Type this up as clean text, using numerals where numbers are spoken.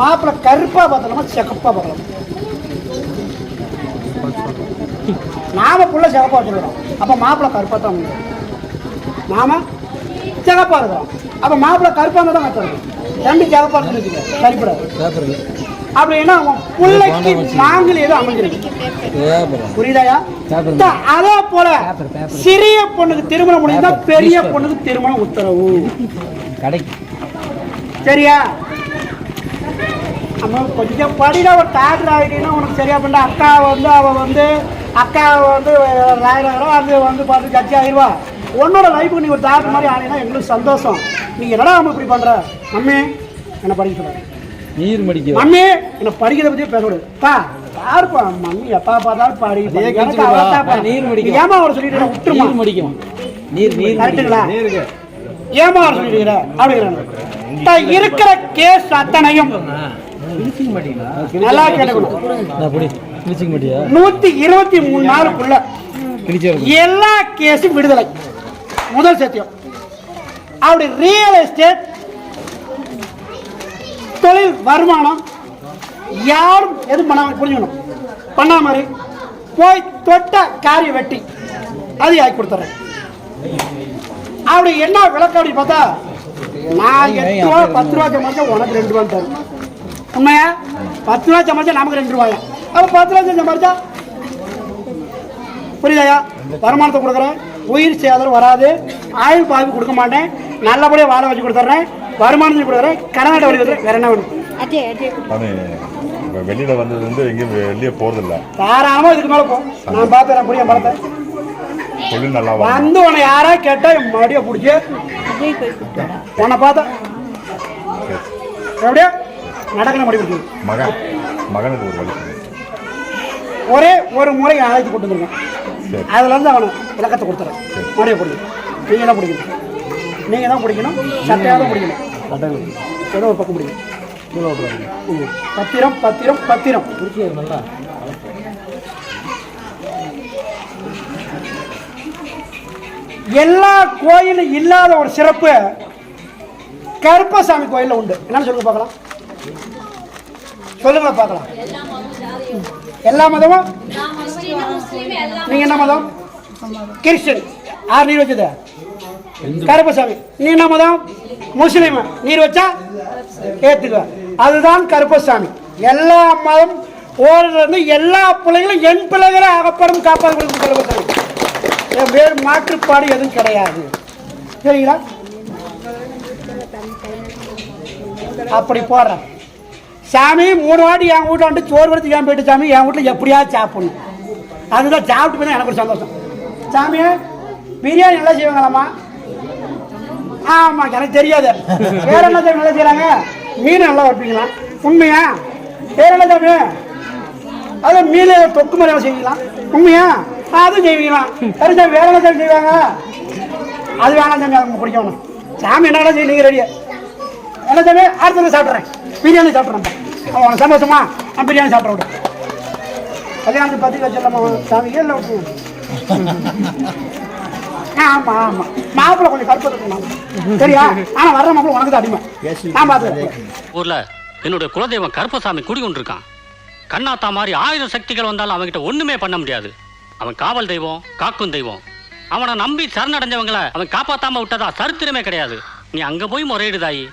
மாப்பிள்ள கருப்பா பார்த்தலாமா செகப்பா பார்க்கலாம்? நாம புள்ள செகப்பா வச்சுருக்கோம், அப்ப மாப்பிள்ள கருப்பா தான் நாம செகப்பா இருக்கிறோம், அப்ப மாப்பிள்ள கருப்பா தான் கற்றுறோம். ரெண்டு செகப்பா இருக்குன்னு சரிப்படாது. அப்படின்னா பிள்ளைக்கு நாங்கள் ஏதோ அமைஞ்சிருக்கு, புரியுதாயா? அதே போல சிறிய பொண்ணுக்கு திருமணம் முடிஞ்சா பெரிய பொண்ணுக்கு திருமணம் உத்தரவு சரியா? நம்ம கொஞ்சம் படியில ஒரு டாக்டர் ஆகிட்டீங்கன்னா உனக்கு சரியா பண்ண. அவள் வந்து ராயநகரம் அது வந்து பார்த்து கட்சி ஆகிடுவா. உன்னோட லைஃபுக்கு நீ ஒரு டாக்டர் மாதிரி ஆனீங்கன்னா எங்களுக்கு சந்தோஷம். நீங்கள் என்னடா நம்ம இப்படி பண்ணுற? மம்மி என்னை படிக்க சொல்கிறேன், நீர் மடிக்க மம்மி என்னை படிக்கிறத பற்றியே பேசக்கூடாது. யாருப்பா மம்மி எப்பா பார்த்தாலும் பாடி நீர் முடிக்கும். ஏமா அவர் சொல்லிட்டு விட்டுருமா முடிக்கும் நீர் நீர் கரெக்டுங்களா? ஏமா அவர் சொல்லிட்டு அப்படிங்கிறாங்க. இருக்கிற கேஸ் அத்தனையும் 123 நாளுக்குள்ள எல்லா கேஸும் விடுதலை. முதல் சத்தியம். அப்படி ரியல் எஸ்டேட் தொழில் வருமானம் யாரும் எதுவும் பண்ணாம புரிஞ்சுக்கணும். பண்ணா மாதிரி போய் தொட்ட காரிய வெட்டி அது ஆக்கி கொடுத்துறேன். அப்படி என்ன விளக்கம் அப்படி பார்த்தா, நான் 8 ரூபா 10 ரூபா சம்பாதிச்சா உனக்கு 2 ரூபான்னு தரும். உண்மையா? 10 ரூபா சம்பாதிச்சா நமக்கு 2 ரூபாயா? அப்போ 10 ரூபா சம்பாதிச்சா புரியுதாயா? வருமானத்தை கொடுக்குறேன், உயிர் சேதம் வராது, ஆயுள் பாதிப்பு கொடுக்க மாட்டேன், நல்லபடியாக வாழ வச்சு கொடுத்துட்றேன், வருமானத்தை கொடுக்குறேன், கடனாட்ட வழி கொடுத்துறேன். வேற என்ன வேணும்? வெளியில வந்தது வந்து எங்கேயும் வெளியே போறதில்ல. தாராளமாக இதுக்கு மேலே போ. நான் பார்த்துறேன் புரிய படத்தை தொழில் நல்லா வந்து உன்னை யாரா கேட்டா மடியை பிடிச்சி உன்னை பார்த்தா எப்படியா நடக்கிற மடி பிடிச்சி மகனுக்கு ஒரு வழி ஒரே ஒரு முறை அழைத்து கொண்டு வந்துருக்கேன். அதுல இருந்து அவனை விளக்கத்தை கொடுத்துறேன். மடியை பிடிக்கும். நீங்க தான் பிடிக்கணும், நீங்க தான் பிடிக்கணும், சட்டையாக தான் பிடிக்கணும். ஏதோ ஒரு பக்கம் பிடிக்கும். பத்திரம் பத்திரம் பத்திரம் நல்லா. எல்லா கோயிலும் இல்லாத ஒரு சிறப்பு கருப்பசாமி கோயில்ல உண்டு. என்னன்னு சொல்லுங்க பார்க்கலாம், சொல்லுங்க பார்க்கலாம். எல்லா மதமும் நீங்க என்ன மதம்? கிறிஸ்டின். யார் நீர் வச்சது? கருப்பசாமி. நீ என்ன மதம்? முஸ்லீம். நீர் வச்சா ஏத்துக்க. அதுதான் கருப்பசாமி. எல்லா மதம் ஓடுறது எல்லா பிள்ளைகளும் என் பிள்ளைகளை அகப்படும் காப்பாடு கருப்பசாமி. வேறு மாற்றுப்பாடு எதுவும் கிடையாது. சரிங்களா? அப்படி போடுறேன். சாமி 3 வாட்டி என் வீட்டில் வந்து சோறு கொடுத்து ஏன் போயிட்டு சாமி என் வீட்டில் எப்படியாவது சாப்பிடணும். அதுதான் சாப்பிட்டு போய் எனக்கு ஒரு சந்தோஷம். சாமி பிரியாணி நல்லா செய்வாங்களாம்மா? ஆமாம், எனக்கு தெரியாது. வேற என்ன சாமி நல்லா செய்கிறாங்க? மீன் நல்லா வைப்பீங்களா? உண்மையா? வேற என்ன சாமி? அது மீன் தொக்கு மாதிரி எல்லாம் செய்வீங்களா? உண்மையா? அதுவும் செய்வீங்களா? சரி சாமி. வேற என்ன சாமி செய்வாங்க? அது வேணாம் சாமி, அது பிடிக்கணும். சாமி என்ன செய்ய நீங்கள் ரெடியா? என்ன சாமி? அடுத்த சாப்பிட்றேன், பிரியாணி சாப்பிட்றேன். அவன் சந்தோஷமா? நான் பிரியாணி சாப்பிட்ற விட கல்யாணத்துக்கு பற்றி வச்சிடலாமா சாமி? இல்லை விட்டு. ஆமாம் ஆமாம், மாப்பிள்ளை கொஞ்சம் கருப்பு இருக்கணும் சரியா? ஆனால் வர்ற மாப்பிள்ளை உனக்கு தான் அடிமை. நான் பார்த்துக்கிறேன். ஊரில் என்னுடைய குலதெய்வம் கருப்பசாமி குடிக்கொண்டிருக்கான். கண்ணாத்தா மாதிரி 1000 சக்திகள் வந்தாலும் அவன்கிட்ட ஒன்றுமே பண்ண முடியாது. அவன் காவல் தெய்வம், காக்கும் தெய்வம். அவனை நம்பி சரணடைஞ்சவங்களை அவன் காப்பாற்றாமல் விட்டதா சரித்திரமே கிடையாது. நீ அங்கே போய் முறையிடுதாயி.